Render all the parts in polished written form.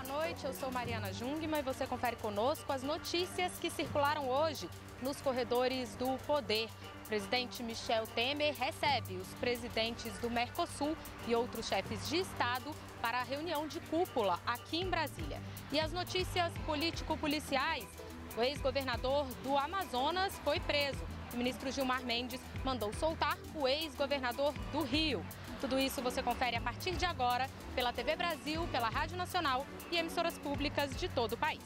boa noite. Eu sou Mariana Jungmann e você confere conosco as notícias que circularam hoje nos corredores do poder. O presidente Michel Temer recebe os presidentes do Mercosul e outros chefes de Estado para a reunião de cúpula aqui em Brasília. E as notícias político-policiais: o ex-governador do Amazonas foi preso. O ministro Gilmar Mendes mandou soltar o ex-governador do Rio. Tudo isso você confere a partir de agora pela TV Brasil, pela Rádio Nacional e emissoras públicas de todo o país.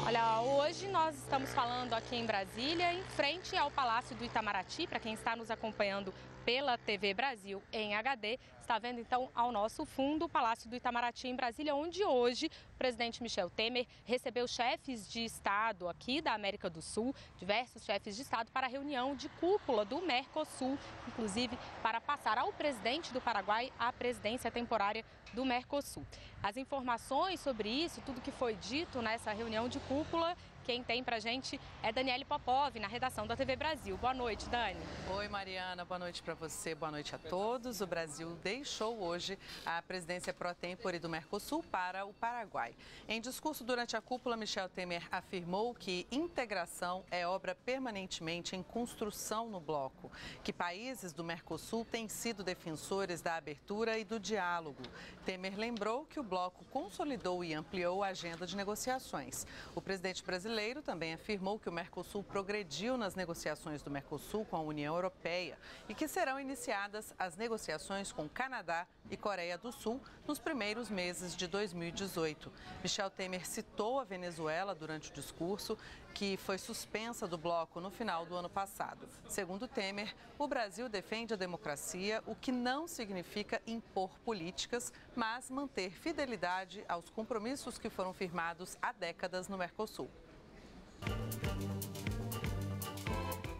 Olha, hoje nós estamos falando aqui em Brasília, em frente ao Palácio do Itamaraty. Para quem está nos acompanhando pela TV Brasil em HD, está vendo então ao nosso fundo o Palácio do Itamaraty em Brasília, onde hoje o presidente Michel Temer recebeu chefes de Estado aqui da América do Sul, diversos chefes de Estado, para a reunião de cúpula do Mercosul, inclusive para passar ao presidente do Paraguai a presidência temporária do Mercosul. As informações sobre isso, tudo que foi dito nessa reunião de cúpula, quem tem pra gente é Daniele Popov, na redação da TV Brasil. Boa noite, Dani. Oi, Mariana. Boa noite para você, boa noite a todos. O Brasil deixou hoje a presidência pro tempore do Mercosul para o Paraguai. Em discurso durante a cúpula, Michel Temer afirmou que integração é obra permanentemente em construção no bloco, que países do Mercosul têm sido defensores da abertura e do diálogo. Temer lembrou que o bloco consolidou e ampliou a agenda de negociações. O presidente brasileiro também afirmou que o Mercosul progrediu nas negociações do Mercosul com a União Europeia e que serão iniciadas as negociações com Canadá e Coreia do Sul nos primeiros meses de 2018. Michel Temer citou a Venezuela durante o discurso, que foi suspensa do bloco no final do ano passado. Segundo Temer, o Brasil defende a democracia, o que não significa impor políticas, mas manter fidelidade aos compromissos que foram firmados há décadas no Mercosul.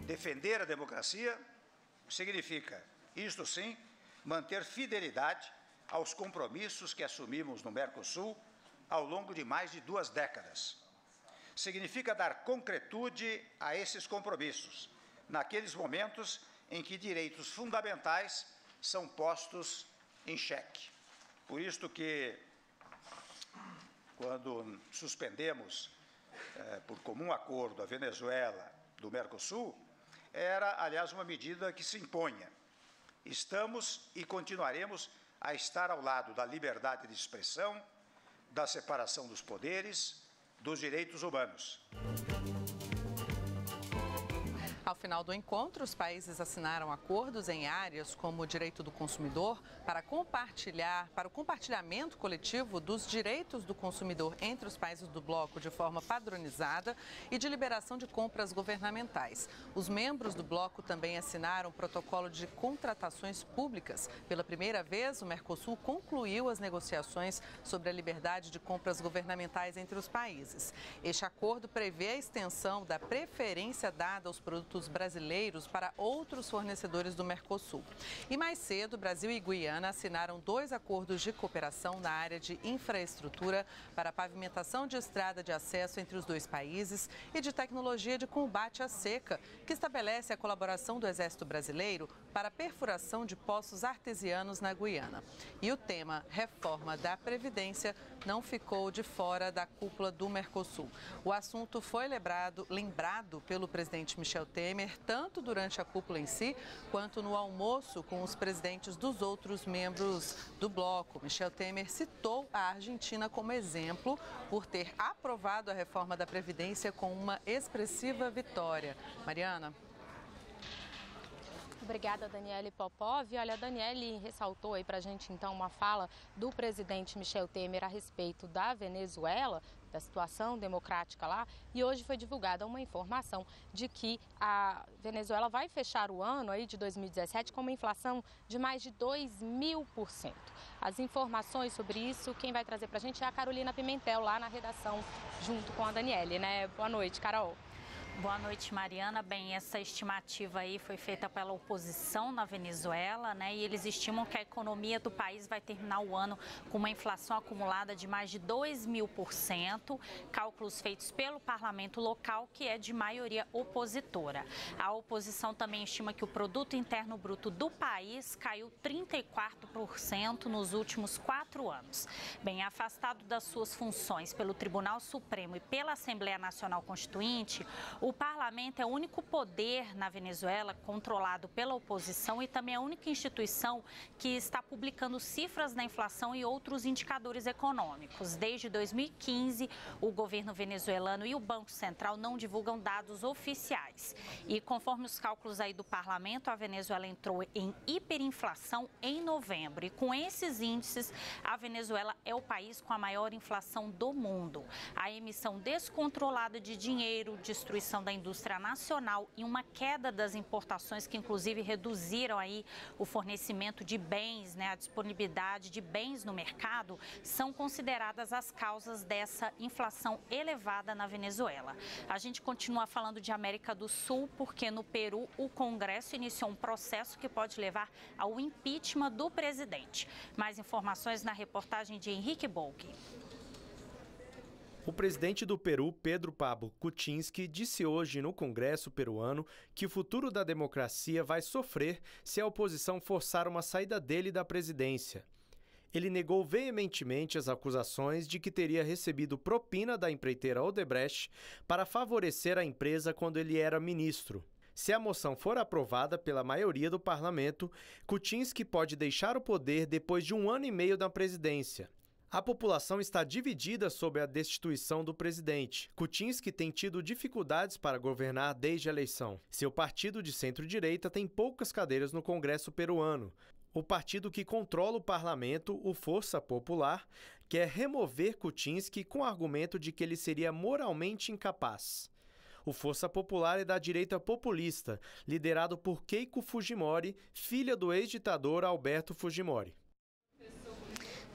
Defender a democracia significa, isto sim, manter fidelidade aos compromissos que assumimos no Mercosul ao longo de mais de 2 décadas. Significa dar concretude a esses compromissos, naqueles momentos em que direitos fundamentais são postos em xeque. Por isto que, quando suspendemos, por comum acordo, a Venezuela do Mercosul, era, aliás, uma medida que se impunha. Estamos e continuaremos a estar ao lado da liberdade de expressão, da separação dos poderes, dos direitos humanos. Ao final do encontro, os países assinaram acordos em áreas como o direito do consumidor para o compartilhamento coletivo dos direitos do consumidor entre os países do bloco de forma padronizada e de liberação de compras governamentais. Os membros do bloco também assinaram um protocolo de contratações públicas. Pela primeira vez, o Mercosul concluiu as negociações sobre a liberdade de compras governamentais entre os países. Este acordo prevê a extensão da preferência dada aos produtos brasileiros para outros fornecedores do Mercosul. E mais cedo, Brasil e Guiana assinaram 2 acordos de cooperação na área de infraestrutura para a pavimentação de estrada de acesso entre os 2 países e de tecnologia de combate à seca, que estabelece a colaboração do Exército Brasileiro para a perfuração de poços artesianos na Guiana. E o tema reforma da Previdência não ficou de fora da cúpula do Mercosul. O assunto foi lembrado pelo presidente Michel Temer, tanto durante a cúpula em si, quanto no almoço com os presidentes dos outros membros do bloco. Michel Temer citou a Argentina como exemplo por ter aprovado a reforma da Previdência com uma expressiva vitória. Mariana. Obrigada, Daniele Popov. Olha, a Daniele ressaltou aí pra gente, então, uma fala do presidente Michel Temer a respeito da Venezuela, da situação democrática lá, e hoje foi divulgada uma informação de que a Venezuela vai fechar o ano aí de 2017 com uma inflação de mais de 2.000%. As informações sobre isso, quem vai trazer pra gente é a Carolina Pimentel, lá na redação, junto com a Daniele, né? Boa noite, Carol. Boa noite, Mariana. Bem, essa estimativa aí foi feita pela oposição na Venezuela, né? E eles estimam que a economia do país vai terminar o ano com uma inflação acumulada de mais de 2.000%, cálculos feitos pelo parlamento local, que é de maioria opositora. A oposição também estima que o produto interno bruto do país caiu 34% nos últimos 4 anos. Bem, afastado das suas funções pelo Tribunal Supremo e pela Assembleia Nacional Constituinte, o parlamento é o único poder na Venezuela controlado pela oposição e também a única instituição que está publicando cifras da inflação e outros indicadores econômicos. Desde 2015, o governo venezuelano e o Banco Central não divulgam dados oficiais. E conforme os cálculos aí do parlamento, a Venezuela entrou em hiperinflação em novembro. E com esses índices, a Venezuela é o país com a maior inflação do mundo. A emissão descontrolada de dinheiro, destruição da indústria nacional e uma queda das importações que inclusive reduziram aí o fornecimento de bens, né, a disponibilidade de bens no mercado, são consideradas as causas dessa inflação elevada na Venezuela. A gente continua falando de América do Sul porque no Peru o Congresso iniciou um processo que pode levar ao impeachment do presidente. Mais informações na reportagem de Henrique Bolghi. O presidente do Peru, Pedro Pablo Kuczynski, disse hoje no Congresso peruano que o futuro da democracia vai sofrer se a oposição forçar uma saída dele da presidência. Ele negou veementemente as acusações de que teria recebido propina da empreiteira Odebrecht para favorecer a empresa quando ele era ministro. Se a moção for aprovada pela maioria do parlamento, Kuczynski pode deixar o poder depois de 1 ano e meio da presidência. A população está dividida sobre a destituição do presidente. Kuczynski tem tido dificuldades para governar desde a eleição. Seu partido de centro-direita tem poucas cadeiras no Congresso peruano. O partido que controla o parlamento, o Força Popular, quer remover Kuczynski com o argumento de que ele seria moralmente incapaz. O Força Popular é da direita populista, liderado por Keiko Fujimori, filha do ex-ditador Alberto Fujimori.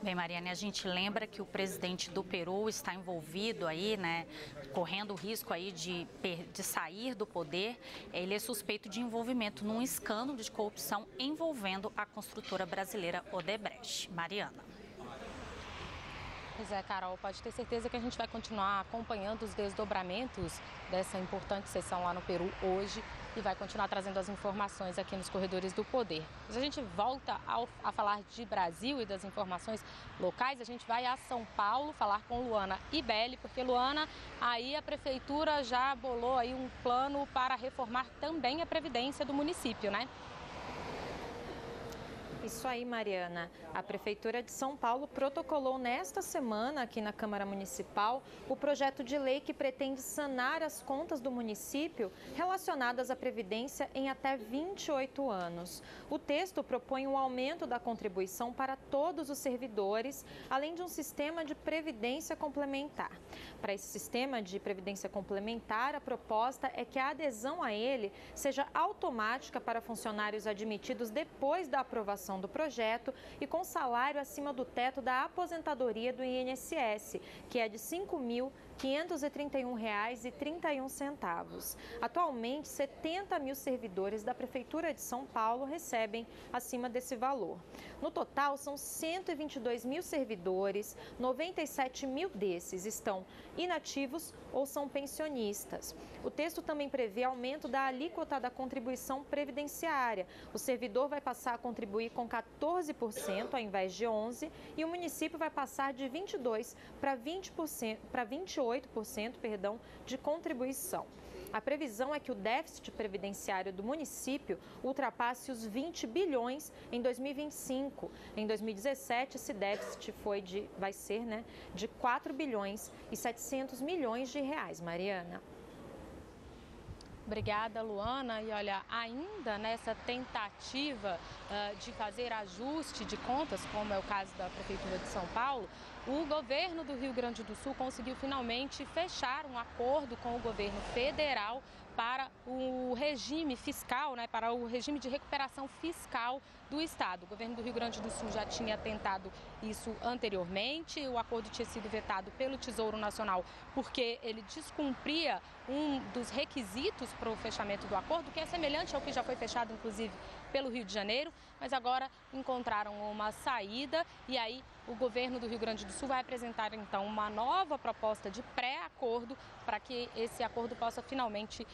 Bem, Mariane, a gente lembra que o presidente do Peru está envolvido aí, né, correndo o risco aí de sair do poder. Ele é suspeito de envolvimento num escândalo de corrupção envolvendo a construtora brasileira Odebrecht. Mariana. Pois é, Carol, pode ter certeza que a gente vai continuar acompanhando os desdobramentos dessa importante sessão lá no Peru hoje e vai continuar trazendo as informações aqui nos Corredores do Poder. Mas a gente volta a falar de Brasil e das informações locais, a gente vai a São Paulo falar com Luana Ibelli, porque Luana, aí a Prefeitura já bolou aí um plano para reformar também a Previdência do município, né? Isso aí, Mariana. A Prefeitura de São Paulo protocolou nesta semana aqui na Câmara Municipal o projeto de lei que pretende sanar as contas do município relacionadas à Previdência em até 28 anos. O texto propõe um aumento da contribuição para todos os servidores, além de um sistema de previdência complementar. Para esse sistema de previdência complementar, a proposta é que a adesão a ele seja automática para funcionários admitidos depois da aprovação do projeto e com salário acima do teto da aposentadoria do INSS, que é de R$ 5.531,31. Atualmente, 70 mil servidores da Prefeitura de São Paulo recebem acima desse valor. No total, são 122 mil servidores, 97 mil desses estão inativos ou são pensionistas. O texto também prevê aumento da alíquota da contribuição previdenciária. O servidor vai passar a contribuir com 14% ao invés de 11% e o município vai passar de 22% para 28% de contribuição. A previsão é que o déficit previdenciário do município ultrapasse os 20 bilhões em 2025. Em 2017, esse déficit vai ser de 4 bilhões e 700 milhões de reais. Mariana. Obrigada, Luana. E olha, ainda nessa tentativa de fazer ajuste de contas, como é o caso da Prefeitura de São Paulo, o governo do Rio Grande do Sul conseguiu finalmente fechar um acordo com o governo federal para o regime fiscal, né, para o regime de recuperação fiscal do Estado. O governo do Rio Grande do Sul já tinha tentado isso anteriormente. O acordo tinha sido vetado pelo Tesouro Nacional porque ele descumpria um dos requisitos para o fechamento do acordo, que é semelhante ao que já foi fechado, inclusive, pelo Rio de Janeiro, mas agora encontraram uma saída e aí o governo do Rio Grande do Sul vai apresentar então uma nova proposta de pré-acordo para que esse acordo possa finalmente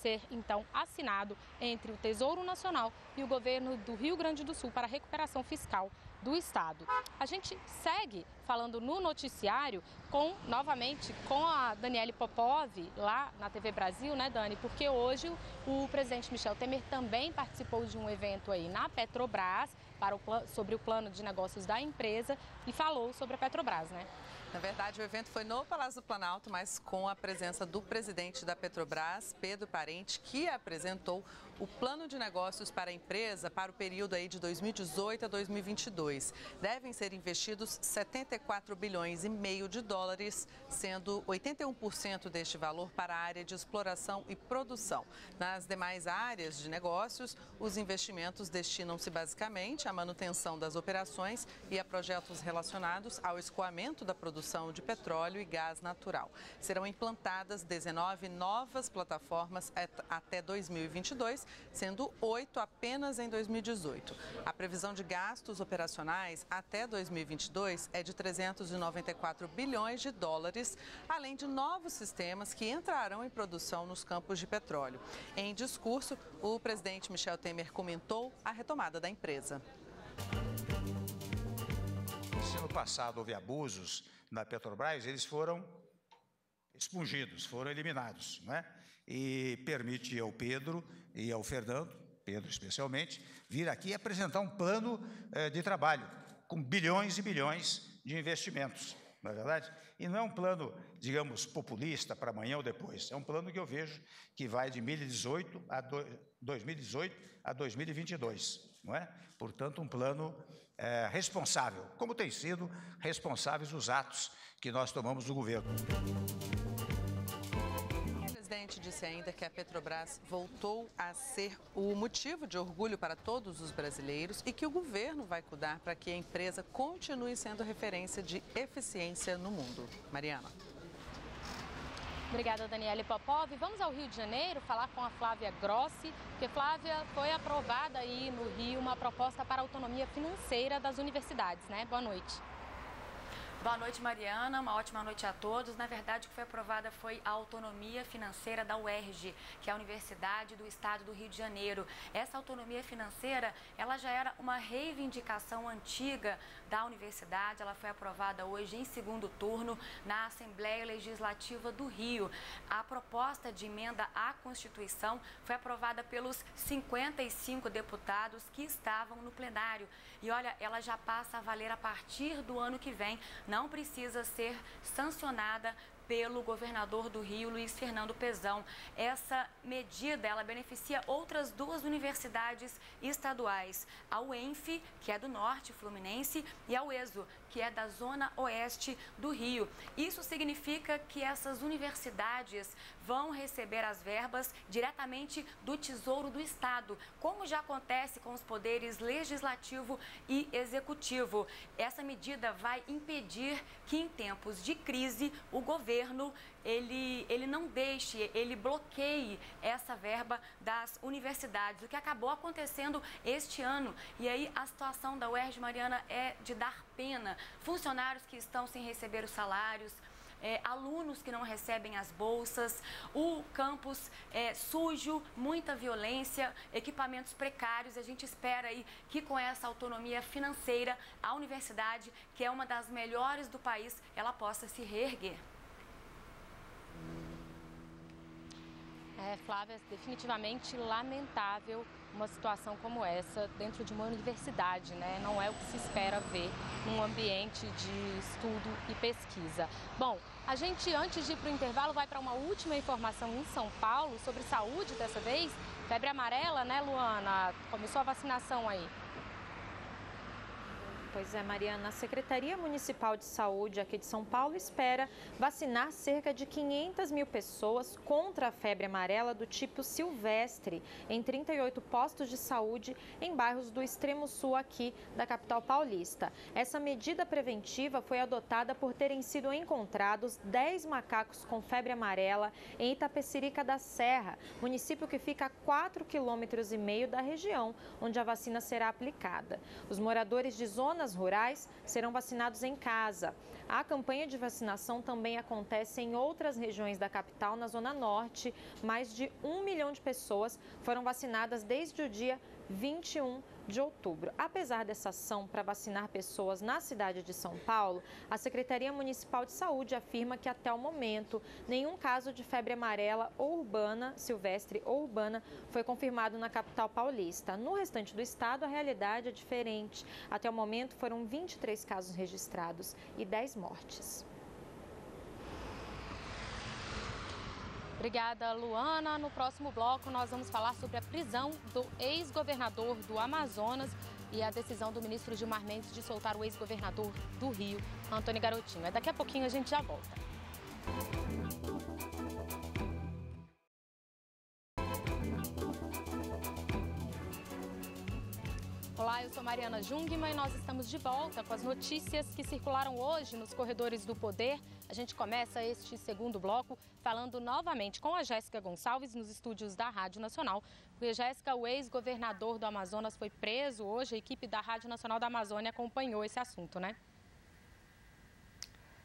ser então assinado entre o Tesouro Nacional e o governo do Rio Grande do Sul para a recuperação fiscal do Estado. A gente segue falando no noticiário novamente com a Daniele Popov, lá na TV Brasil, né, Dani? Porque hoje o presidente Michel Temer também participou de um evento aí na Petrobras sobre o plano de negócios da empresa e falou sobre a Petrobras, né? Na verdade, o evento foi no Palácio do Planalto, mas com a presença do presidente da Petrobras, Pedro Parente, que apresentou o plano de negócios para a empresa para o período aí de 2018 a 2022. Devem ser investidos 74 bilhões e meio de dólares, sendo 81% deste valor para a área de exploração e produção. Nas demais áreas de negócios, os investimentos destinam-se basicamente à manutenção das operações e a projetos relacionados ao escoamento da produção de petróleo e gás natural. Serão implantadas 19 novas plataformas até 2022, sendo 8 apenas em 2018. A previsão de gastos operacionais até 2022 é de 394 bilhões de dólares, além de novos sistemas que entrarão em produção nos campos de petróleo. Em discurso, o presidente Michel Temer comentou a retomada da empresa. Se no passado houve abusos na Petrobras, eles foram expungidos, foram eliminados, né? E permite ao Pedro e ao Fernando, Pedro especialmente, vir aqui e apresentar um plano de trabalho com bilhões e bilhões de investimentos, não é verdade? E não é um plano, digamos, populista para amanhã ou depois, é um plano que eu vejo que vai de 2018 a 2022, não é? Portanto, um plano responsável, como tem sido responsáveis os atos que nós tomamos do governo. O presidente disse ainda que a Petrobras voltou a ser o motivo de orgulho para todos os brasileiros e que o governo vai cuidar para que a empresa continue sendo referência de eficiência no mundo. Mariana. Obrigada, Daniele Popov. Vamos ao Rio de Janeiro falar com a Flávia Grossi, porque, Flávia, foi aprovada aí no Rio uma proposta para a autonomia financeira das universidades, né? Boa noite. Boa noite, Mariana. Uma ótima noite a todos. Na verdade, o que foi aprovada foi a autonomia financeira da UERJ, que é a Universidade do Estado do Rio de Janeiro. Essa autonomia financeira, ela já era uma reivindicação antiga da universidade. Ela foi aprovada hoje em segundo turno na Assembleia Legislativa do Rio. A proposta de emenda à Constituição foi aprovada pelos 55 deputados que estavam no plenário. E olha, ela já passa a valer a partir do ano que vem. Não precisa ser sancionada pelo governador do Rio, Luiz Fernando Pezão. Essa medida, ela beneficia outras duas universidades estaduais, a UENF, que é do Norte Fluminense, e a UESO, que é da Zona Oeste do Rio. Isso significa que essas universidades vão receber as verbas diretamente do Tesouro do Estado, como já acontece com os poderes legislativo e executivo. Essa medida vai impedir que em tempos de crise o governo ele não deixe, ele bloqueie essa verba das universidades, o que acabou acontecendo este ano. E aí a situação da UERJ, Mariana, é de dar pena. Funcionários que estão sem receber os salários, alunos que não recebem as bolsas, o campus sujo, muita violência, equipamentos precários. A gente espera aí que com essa autonomia financeira, a universidade, que é uma das melhores do país, ela possa se reerguer. Flávia, definitivamente lamentável uma situação como essa dentro de uma universidade, né? Não é o que se espera ver num ambiente de estudo e pesquisa. Bom, a gente, antes de ir para o intervalo, vai para uma última informação em São Paulo sobre saúde dessa vez. Febre amarela, né, Luana? Começou a vacinação aí. Pois é, Mariana, a Secretaria Municipal de Saúde aqui de São Paulo espera vacinar cerca de 500 mil pessoas contra a febre amarela do tipo silvestre em 38 postos de saúde em bairros do extremo sul aqui da capital paulista. Essa medida preventiva foi adotada por terem sido encontrados 10 macacos com febre amarela em Itapecerica da Serra, município que fica a 4,5 km da região onde a vacina será aplicada. Os moradores de zonas rurais serão vacinados em casa. A campanha de vacinação também acontece em outras regiões da capital, na Zona Norte. Mais de 1 milhão de pessoas foram vacinadas desde o dia 21 de outubro. Apesar dessa ação para vacinar pessoas na cidade de São Paulo, a Secretaria Municipal de Saúde afirma que até o momento nenhum caso de febre amarela ou urbana, silvestre ou urbana, foi confirmado na capital paulista. No restante do estado, a realidade é diferente. Até o momento foram 23 casos registrados e 10 mortes. Obrigada, Luana. No próximo bloco, nós vamos falar sobre a prisão do ex-governador do Amazonas e a decisão do ministro Gilmar Mendes de soltar o ex-governador do Rio, Antônio Garotinho. Daqui a pouquinho a gente já volta. Olá, eu sou Mariana Jungmann e nós estamos de volta com as notícias que circularam hoje nos corredores do poder. A gente começa este segundo bloco falando novamente com a Jéssica Gonçalves nos estúdios da Rádio Nacional. Porque, Jéssica, o ex-governador do Amazonas foi preso hoje. A equipe da Rádio Nacional da Amazônia acompanhou esse assunto, né?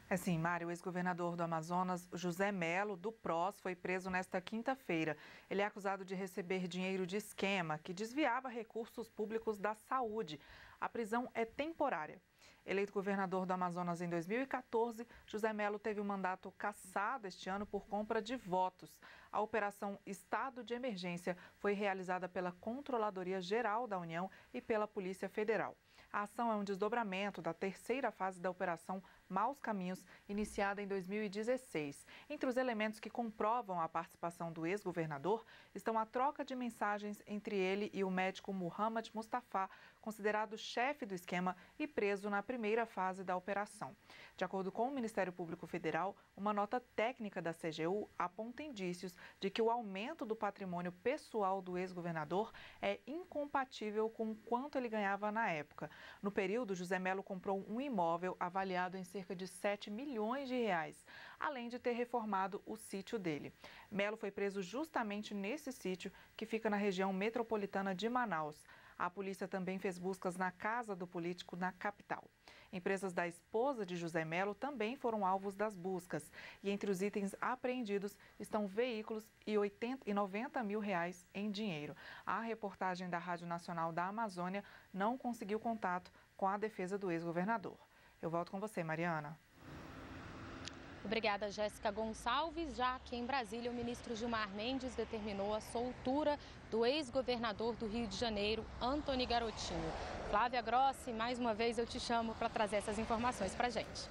É sim, Mário, o ex-governador do Amazonas, José Melo, do PROS, foi preso nesta quinta-feira. Ele é acusado de receber dinheiro de esquema que desviava recursos públicos da saúde. A prisão é temporária. Eleito governador do Amazonas em 2014, José Melo teve o mandato cassado este ano por compra de votos. A Operação Estado de Emergência foi realizada pela Controladoria Geral da União e pela Polícia Federal. A ação é um desdobramento da terceira fase da Operação Maus Caminhos, iniciada em 2016. Entre os elementos que comprovam a participação do ex-governador estão a troca de mensagens entre ele e o médico Muhammad Mustafa, considerado chefe do esquema e preso na primeira fase da operação. De acordo com o Ministério Público Federal, uma nota técnica da CGU aponta indícios de que o aumento do patrimônio pessoal do ex-governador é incompatível com o quanto ele ganhava na época. No período, José Melo comprou um imóvel avaliado em cerca de 7 milhões de reais, além de ter reformado o sítio dele. Melo foi preso justamente nesse sítio, que fica na região metropolitana de Manaus. A polícia também fez buscas na casa do político na capital. Empresas da esposa de José Melo também foram alvos das buscas. E entre os itens apreendidos estão veículos e 90 mil reais em dinheiro. A reportagem da Rádio Nacional da Amazônia não conseguiu contato com a defesa do ex-governador. Eu volto com você, Mariana. Obrigada, Jéssica Gonçalves. Já aqui em Brasília, o ministro Gilmar Mendes determinou a soltura do ex-governador do Rio de Janeiro, Antônio Garotinho. Flávia Grossi, mais uma vez eu te chamo para trazer essas informações para a gente.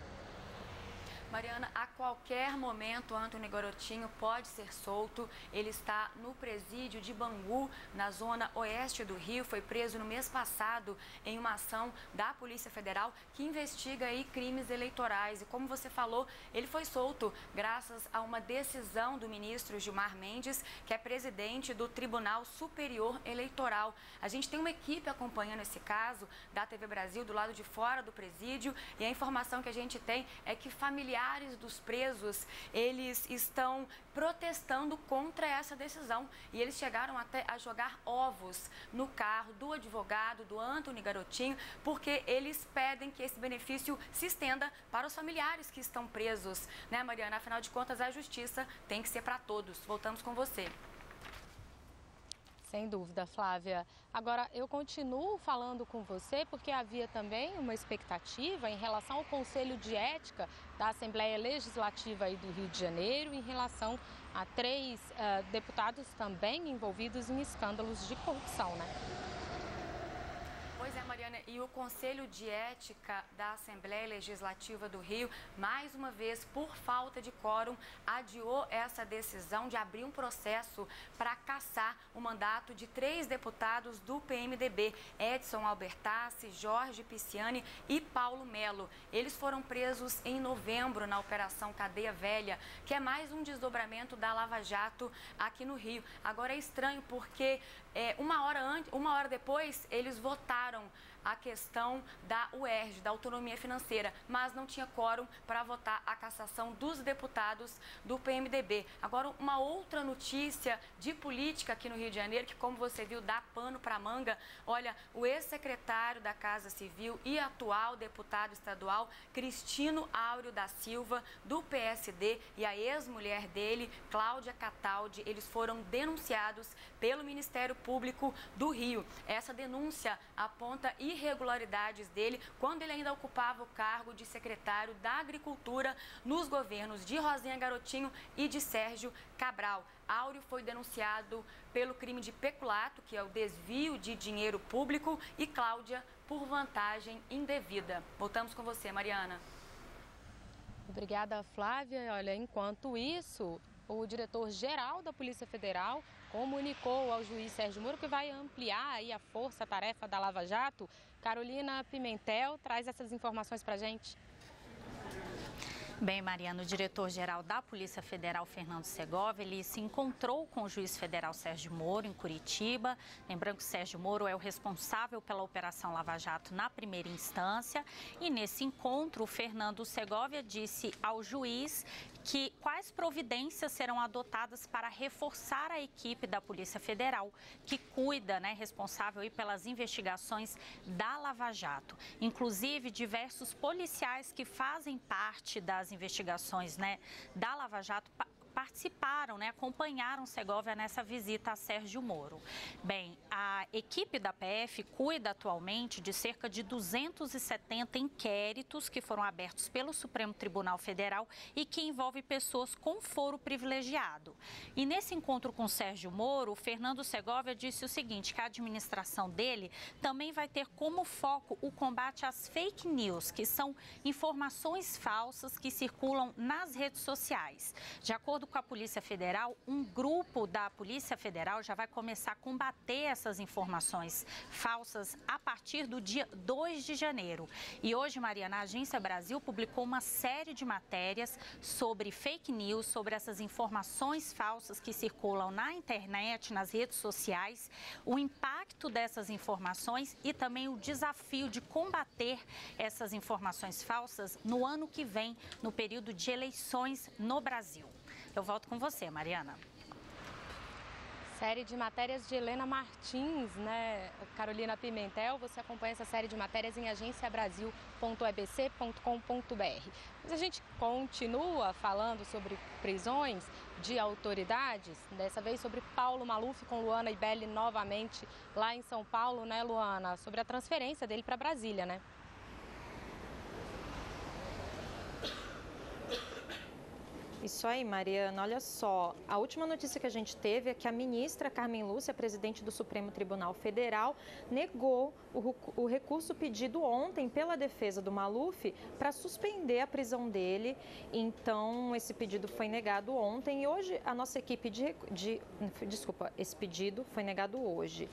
Mariana, a qualquer momento, Antônio Garotinho pode ser solto. Ele está no presídio de Bangu, na zona oeste do Rio. Foi preso no mês passado em uma ação da Polícia Federal que investiga aí crimes eleitorais. E como você falou, ele foi solto graças a uma decisão do ministro Gilmar Mendes, que é presidente do Tribunal Superior Eleitoral. A gente tem uma equipe acompanhando esse caso da TV Brasil do lado de fora do presídio e a informação que a gente tem é que familiares dos presos, eles estão protestando contra essa decisão e eles chegaram até a jogar ovos no carro do advogado, do Antônio Garotinho, porque eles pedem que esse benefício se estenda para os familiares que estão presos, né, Mariana? Afinal de contas, a justiça tem que ser para todos. Voltamos com você. Sem dúvida, Flávia. Agora, eu continuo falando com você porque havia também uma expectativa em relação ao Conselho de Ética da Assembleia Legislativa aí do Rio de Janeiro em relação a 3 deputados também envolvidos em escândalos de corrupção, né? Pois é, Mariana, Mariana, e o Conselho de Ética da Assembleia Legislativa do Rio, mais uma vez, por falta de quórum, adiou essa decisão de abrir um processo para cassar o mandato de 3 deputados do PMDB, Edson Albertassi, Jorge Pisciani e Paulo Melo. Eles foram presos em novembro na Operação Cadeia Velha, que é mais um desdobramento da Lava Jato aqui no Rio. Agora é estranho porque uma hora depois eles votaram a questão da UERJ, da autonomia financeira, mas não tinha quórum para votar a cassação dos deputados do PMDB. Agora, uma outra notícia de política aqui no Rio de Janeiro, que, como você viu, dá pano para manga. Olha, o ex-secretário da Casa Civil e atual deputado estadual, Cristino Áureo da Silva, do PSD, e a ex-mulher dele, Cláudia Cataldi, eles foram denunciados pelo Ministério Público do Rio. Essa denúncia aponta irregularidades dele quando ele ainda ocupava o cargo de secretário da Agricultura nos governos de Rosinha Garotinho e de Sérgio Cabral. Áureo foi denunciado pelo crime de peculato, que é o desvio de dinheiro público, e Cláudia por vantagem indevida. Voltamos com você, Mariana. Obrigada, Flávia. Olha, enquanto isso, o diretor-geral da Polícia Federal comunicou ao juiz Sérgio Moro que vai ampliar aí a força-tarefa da Lava Jato. Carolina Pimentel traz essas informações para a gente. Bem, Mariana, o diretor-geral da Polícia Federal, Fernando Segovia, ele se encontrou com o juiz federal Sérgio Moro em Curitiba. Lembrando que Sérgio Moro é o responsável pela Operação Lava Jato na primeira instância. E nesse encontro, o Fernando Segovia disse ao juiz que quais providências serão adotadas para reforçar a equipe da Polícia Federal, que cuida, responsável aí pelas investigações da Lava Jato. Inclusive, diversos policiais que fazem parte das investigações, da Lava Jato participaram, acompanharam Segovia nessa visita a Sérgio Moro. Bem, a equipe da PF cuida atualmente de cerca de 270 inquéritos que foram abertos pelo Supremo Tribunal Federal e que envolvem pessoas com foro privilegiado. E nesse encontro com Sérgio Moro, o Fernando Segovia disse o seguinte, que a administração dele também vai ter como foco o combate às fake news, que são informações falsas que circulam nas redes sociais. De acordo com a Polícia Federal, um grupo da Polícia Federal já vai começar a combater essas informações falsas a partir do dia 2 de janeiro. E hoje, Mariana, a Agência Brasil publicou uma série de matérias sobre fake news, sobre essas informações falsas que circulam na internet, nas redes sociais, o impacto dessas informações e também o desafio de combater essas informações falsas no ano que vem, no período de eleições no Brasil. Eu volto com você, Mariana. Série de matérias de Helena Martins, Carolina Pimentel, você acompanha essa série de matérias em agenciabrasil.ebc.com.br. Mas a gente continua falando sobre prisões de autoridades, dessa vez sobre Paulo Maluf, com Luana Ibelli novamente lá em São Paulo, Luana? Sobre a transferência dele para Brasília, Isso aí, Mariana. Olha só, a última notícia que a gente teve é que a ministra Carmen Lúcia, presidente do Supremo Tribunal Federal, negou o recurso pedido ontem pela defesa do Maluf para suspender a prisão dele. Então, esse pedido foi negado ontem e hoje a nossa equipe esse pedido foi negado hoje.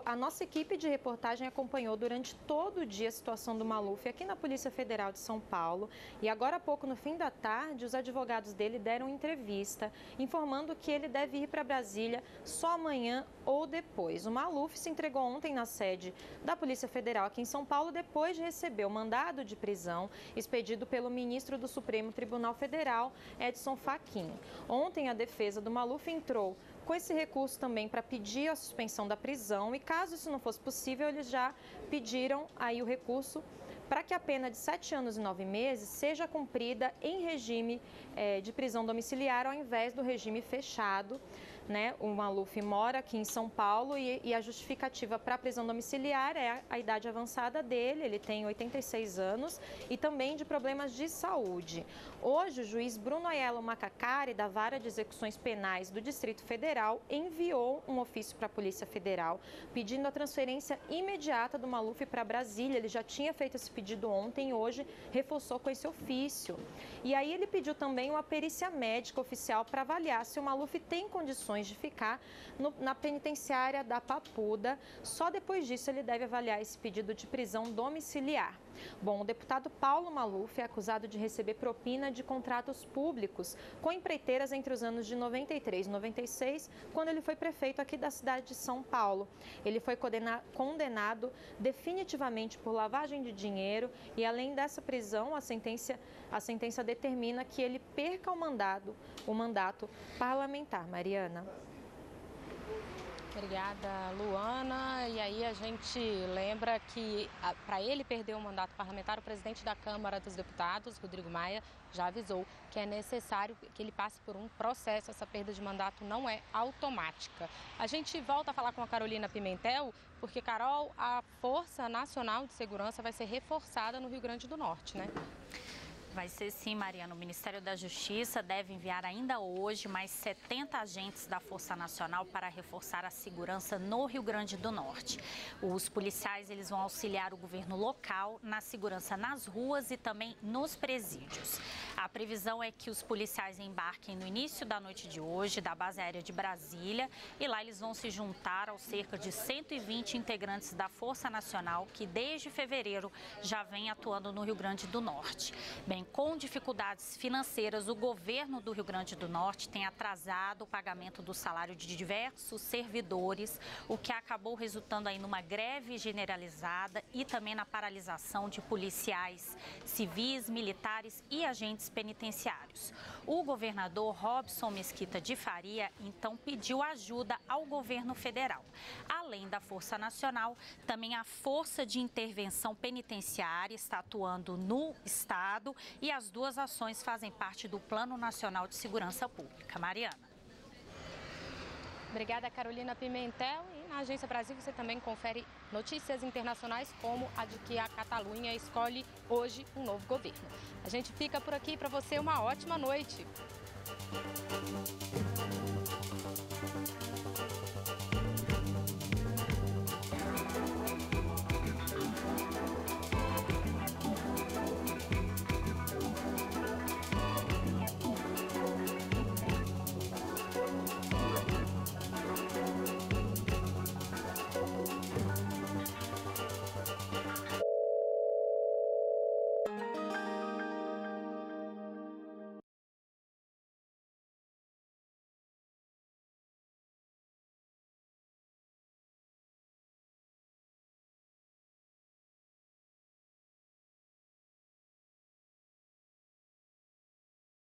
A nossa equipe de reportagem acompanhou durante todo o dia a situação do Maluf aqui na Polícia Federal de São Paulo e agora há pouco, no fim da tarde, os advogados dele deram entrevista informando que ele deve ir para Brasília só amanhã ou depois. O Maluf se entregou ontem na sede da Polícia Federal aqui em São Paulo depois de receber o mandado de prisão expedido pelo ministro do Supremo Tribunal Federal, Edson Fachin. Ontem a defesa do Maluf entrou com esse recurso também para pedir a suspensão da prisão e caso isso não fosse possível, eles já pediram aí o recurso para que a pena de 7 anos e 9 meses seja cumprida em regime de prisão domiciliar ao invés do regime fechado. né? O Maluf mora aqui em São Paulo e a justificativa para a prisão domiciliar é a idade avançada dele, ele tem 86 anos e também de problemas de saúde. Hoje, o juiz Bruno Aiello Macacari, da Vara de Execuções Penais do Distrito Federal, enviou um ofício para a Polícia Federal pedindo a transferência imediata do Maluf para Brasília. Ele já tinha feito esse pedido ontem e hoje reforçou com esse ofício. E aí ele pediu também uma perícia médica oficial para avaliar se o Maluf tem condições de ficar na penitenciária da Papuda. Só depois disso ele deve avaliar esse pedido de prisão domiciliar. Bom, o deputado Paulo Maluf é acusado de receber propina de contratos públicos com empreiteiras entre os anos de 93 e 96, quando ele foi prefeito aqui da cidade de São Paulo. Ele foi condenado definitivamente por lavagem de dinheiro e, além dessa prisão, a sentença determina que ele perca o mandato parlamentar. Mariana. Obrigada, Luana. E aí a gente lembra que para ele perder o mandato parlamentar, o presidente da Câmara dos Deputados, Rodrigo Maia, já avisou que é necessário que ele passe por um processo. Essa perda de mandato não é automática. A gente volta a falar com a Carolina Pimentel, porque, Carol, a Força Nacional de Segurança vai ser reforçada no Rio Grande do Norte, né? Vai ser sim, Mariana. O Ministério da Justiça deve enviar ainda hoje mais 70 agentes da Força Nacional para reforçar a segurança no Rio Grande do Norte. Os policiais eles vão auxiliar o governo local na segurança nas ruas e também nos presídios. A previsão é que os policiais embarquem no início da noite de hoje da base aérea de Brasília e lá eles vão se juntar aos cerca de 120 integrantes da Força Nacional que desde fevereiro já vem atuando no Rio Grande do Norte. Bem, com dificuldades financeiras, o governo do Rio Grande do Norte tem atrasado o pagamento do salário de diversos servidores, o que acabou resultando aí numa greve generalizada e também na paralisação de policiais civis, militares e agentes penitenciários. O governador Robson Mesquita de Faria, então, pediu ajuda ao governo federal. Além da Força Nacional, também a Força de Intervenção Penitenciária está atuando no estado e as duas ações fazem parte do Plano Nacional de Segurança Pública. Mariana. Obrigada, Carolina Pimentel. E na Agência Brasil você também confere notícias internacionais como a de que a Catalunha escolhe hoje um novo governo. A gente fica por aqui. Para você, uma ótima noite.